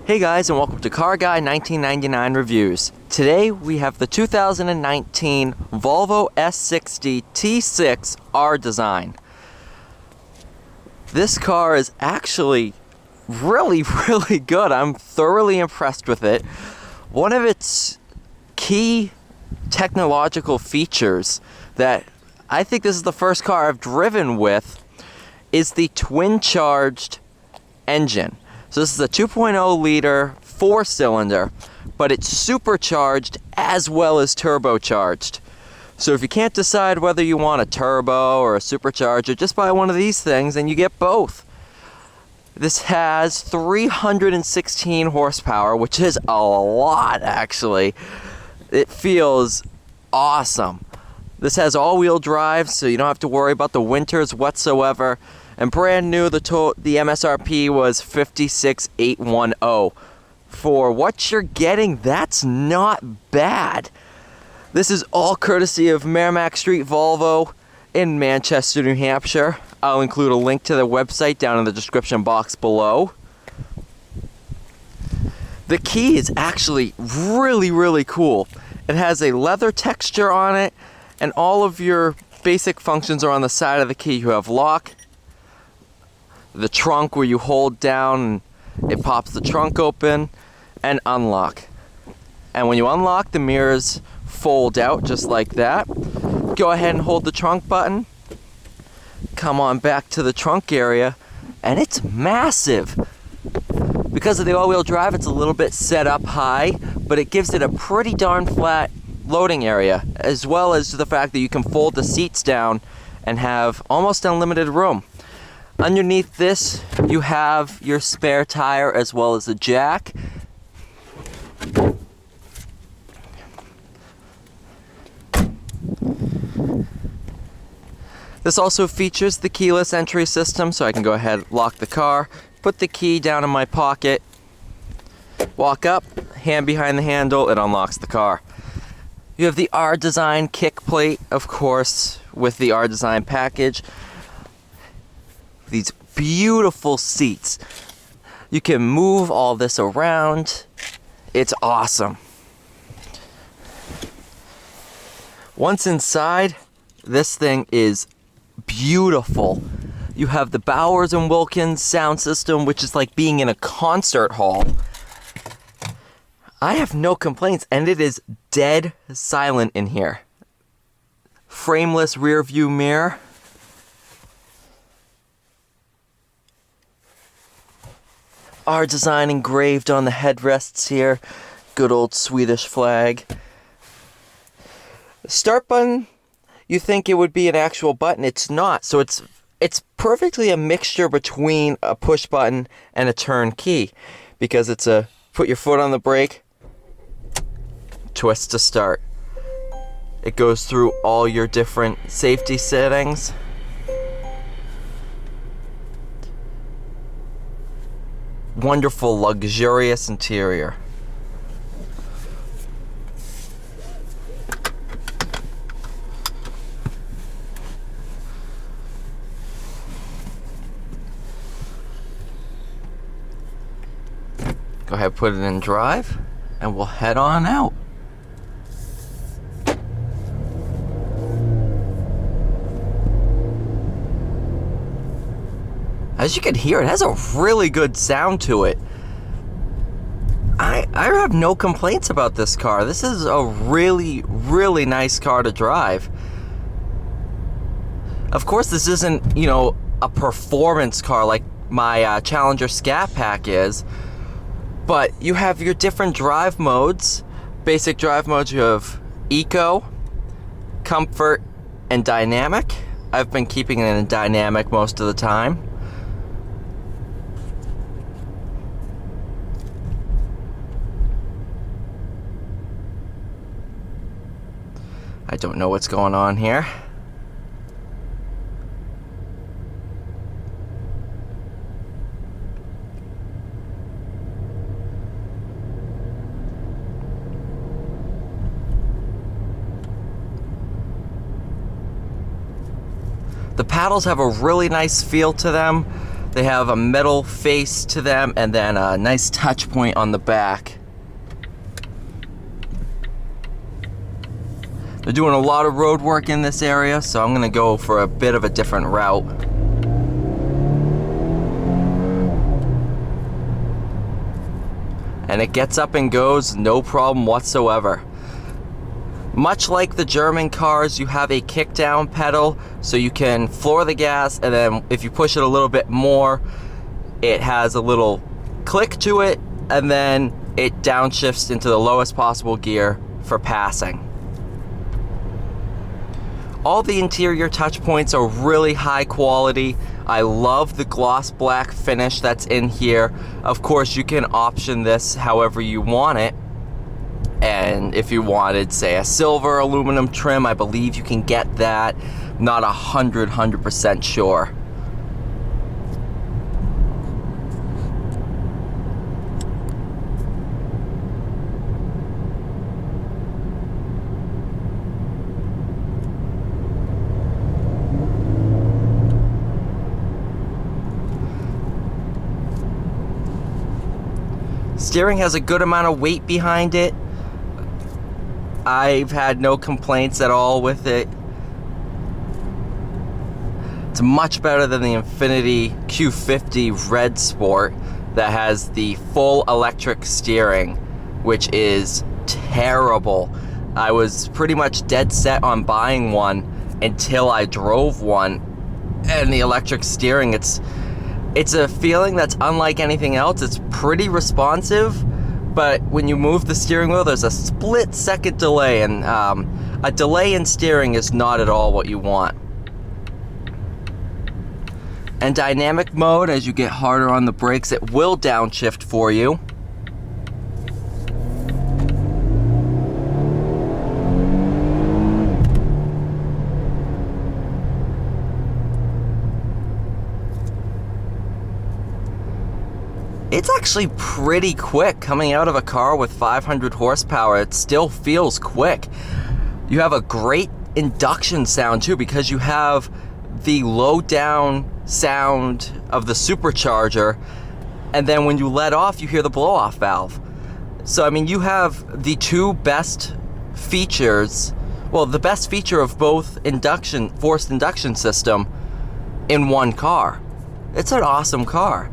Hey guys, and welcome to Car Guy 1999 Reviews. Today we have the 2019 Volvo S60 T6 R Design. This car is actually really good. I'm thoroughly impressed with it. One of its key technological features that I think this is the first car I've driven with is the twin-charged engine. So this is a 2.0 liter 4-cylinder, but it's supercharged as well as turbocharged. So if you can't decide whether you want a turbo or a supercharger, just buy one of these things and you get both. This has 316 horsepower, which is a lot actually. It feels awesome. This has all-wheel drive, so you don't have to worry about the winters whatsoever. And brand new, the MSRP was $56,810. For what you're getting, that's not bad. This is all courtesy of Merrimack Street Volvo in Manchester, New Hampshire. I'll include a link to their website down in the description box below. The key is actually really cool. It has a leather texture on it, and all of your basic functions are on the side of the key. You have lock, the trunk where you hold down and it pops the trunk open, and unlock. And when you unlock, the mirrors fold out just like that. Go ahead and hold the trunk button, come on back to the trunk area, and it's massive. Because of the all-wheel drive, it's a little bit set up high, but it gives it a pretty darn flat loading area, as well as the fact that you can fold the seats down and have almost unlimited room. Underneath this, you have your spare tire as well as a jack. This also features the keyless entry system, so I can go ahead and lock the car, put the key down in my pocket, walk up, hand behind the handle, it unlocks the car. You have the R Design kick plate, of course, with the R Design package. These beautiful seats. You can move all this around. It's awesome. Once inside, this thing is beautiful. You have the Bowers & Wilkins sound system, which is like being in a concert hall. I have no complaints, and it is dead silent in here. Frameless rear view mirror. R Design engraved on the headrests here. Good old Swedish flag. The start button, you think it would be an actual button. It's not. So it's perfectly a mixture between a push button and a turn key, because it's a put your foot on the brake, twist to start. It goes through all your different safety settings. Wonderful, luxurious interior. Go ahead, put it in drive, and we'll head on out. As you can hear, it has a really good sound to it. I have no complaints about this car. This is a really nice car to drive. Of course, this isn't, a performance car like my Challenger Scat Pack is, but you have your different drive modes. Basic drive modes, you have Eco, Comfort, and Dynamic. I've been keeping it in Dynamic most of the time. I don't know what's going on here. The paddles have a really nice feel to them. They have a metal face to them and then a nice touch point on the back. They're doing a lot of road work in this area, so I'm gonna go for a bit of a different route. And it gets up and goes, no problem whatsoever. Much like the German cars, you have a kickdown pedal, so you can floor the gas, and then if you push it a little bit more, it has a little click to it, and then it downshifts into the lowest possible gear for passing. All the interior touch points are really high quality. I love the gloss black finish that's in here. Of course, you can option this however you want it. And if you wanted, say, a silver aluminum trim, I believe you can get that. Not 100% sure. Steering has a good amount of weight behind it. I've had no complaints at all with it. It's much better than the Infiniti Q50 Red Sport that has the full electric steering, which is terrible. I was pretty much dead set on buying one until I drove one, and the electric steering, it's a feeling that's unlike anything else. It's pretty responsive, but when you move the steering wheel, there's a split-second delay, and a delay in steering is not at all what you want. And dynamic mode, as you get harder on the brakes, it will downshift for you. It's actually pretty quick coming out of a car with 500 horsepower. It still feels quick. You have a great induction sound too, because you have the low down sound of the supercharger, and then when you let off, you hear the blow off valve. So I mean, you have the two best features, well, the best feature of both forced induction system in one car. It's an awesome car.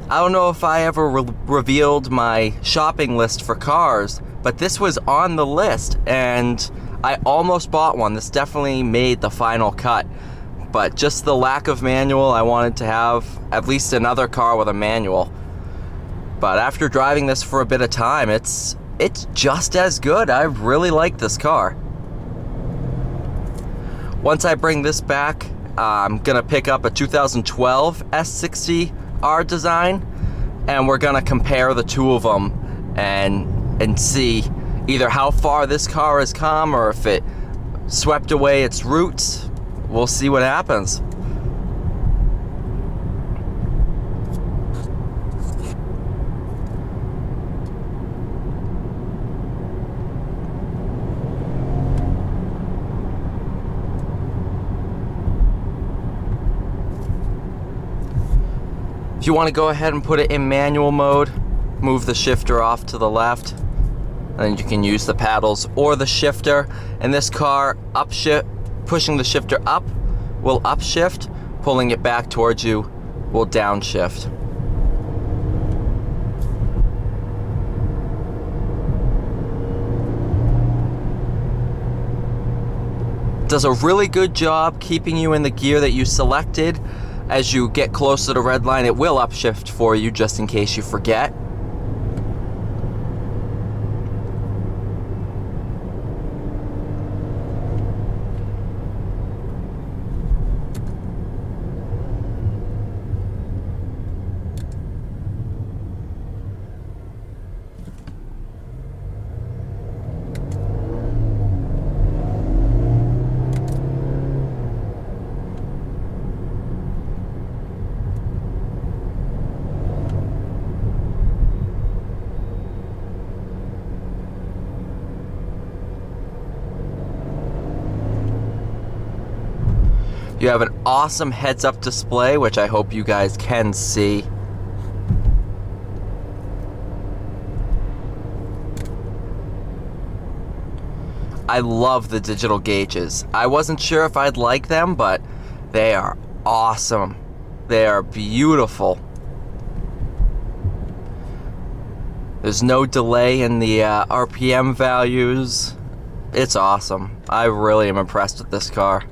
I don't know if I ever revealed my shopping list for cars, but this was on the list, and I almost bought one. This definitely made the final cut, but just the lack of manual, I wanted to have at least another car with a manual. But after driving this for a bit of time, it's just as good. I really like this car. Once I bring this back, I'm gonna pick up a 2012 S60 R design, and we're gonna compare the two of them and see either how far this car has come or if it swept away its roots. We'll see what happens. If you want to go ahead and put it in manual mode, move the shifter off to the left, and then you can use the paddles or the shifter. In this car, pushing the shifter up will upshift, pulling it back towards you will downshift. Does a really good job keeping you in the gear that you selected. As you get close to the red line, it will upshift for you just in case you forget. You have an awesome heads-up display, which I hope you guys can see. I love the digital gauges. I wasn't sure if I'd like them, but they are awesome. They are beautiful. There's no delay in the RPM values. It's awesome. I really am impressed with this car.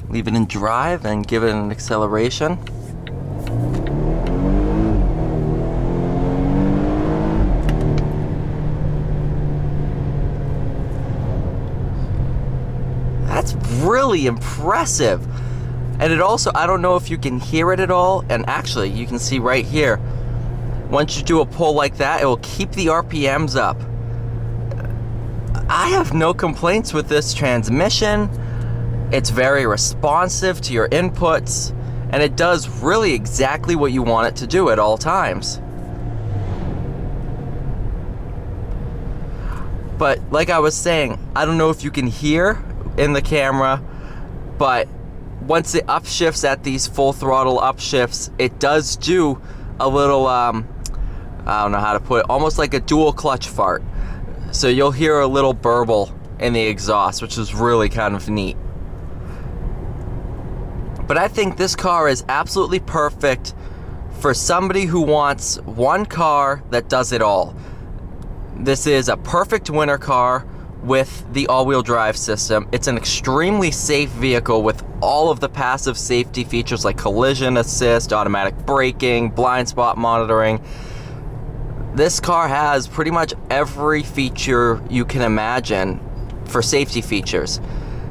Leave it in drive and give it an acceleration. That's really impressive. And it also, I don't know if you can hear it at all, and actually you can see right here, once you do a pull like that, it will keep the RPMs up. I have no complaints with this transmission. It's very responsive to your inputs, and it does really exactly what you want it to do at all times. But like I was saying, I don't know if you can hear in the camera, but once it upshifts at these full throttle upshifts, it does do a little, I don't know how to put it, almost like a dual clutch fart. So you'll hear a little burble in the exhaust, which is really kind of neat. But I think this car is absolutely perfect for somebody who wants one car that does it all. This is a perfect winter car with the all-wheel drive system. It's an extremely safe vehicle with all of the passive safety features like collision assist, automatic braking, blind spot monitoring. This car has pretty much every feature you can imagine for safety features.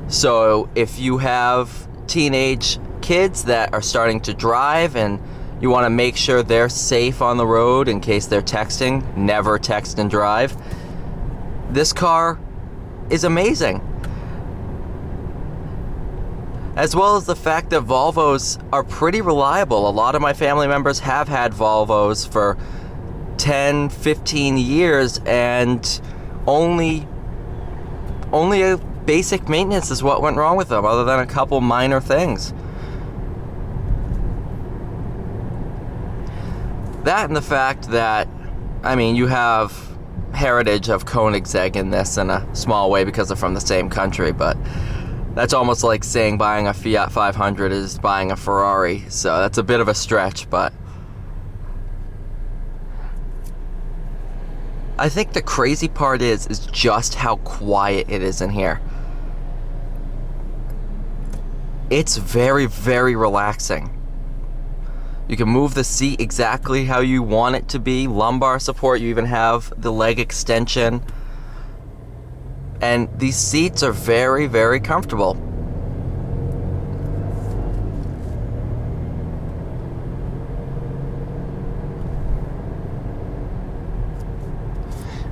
So if you have teenage kids that are starting to drive and you want to make sure they're safe on the road in case they're texting, never text and drive, this car is amazing. As well as the fact that Volvos are pretty reliable. A lot of my family members have had Volvos for 10, 15 years, and only a basic maintenance is what went wrong with them, other than a couple minor things. That and the fact that, I mean, you have heritage of Koenigsegg in this in a small way because they're from the same country, but that's almost like saying buying a Fiat 500 is buying a Ferrari, so that's a bit of a stretch, but I think the crazy part is just how quiet it is in here. It's very, very relaxing. You can move the seat exactly how you want it to be. Lumbar support, you even have the leg extension. And these seats are very, very comfortable.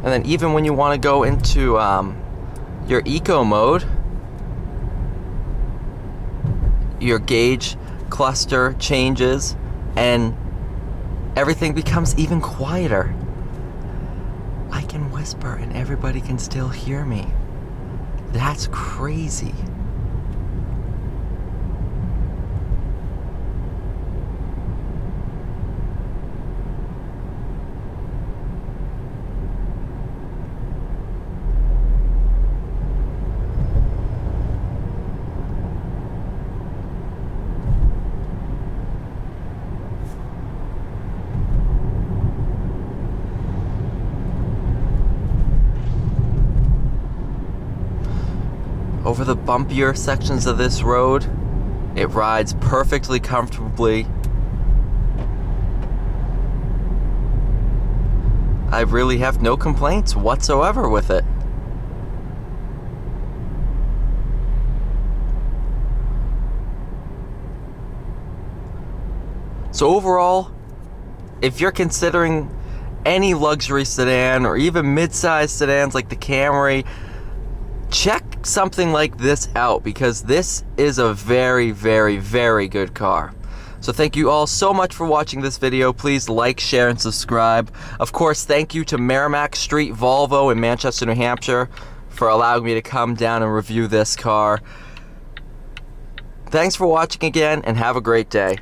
And then even when you want to go into your eco mode, your gauge cluster changes and everything becomes even quieter. I can whisper and everybody can still hear me. That's crazy. Over the bumpier sections of this road, it rides perfectly comfortably. I really have no complaints whatsoever with it. So overall, if you're considering any luxury sedan or even mid-size sedans like the Camry, check something like this out, because this is a very, very, very good car. So thank you all so much for watching this video. Please like, share, and subscribe. Of course, thank you to Merrimack Street Volvo in Manchester, New Hampshire for allowing me to come down and review this car. Thanks for watching again, and have a great day.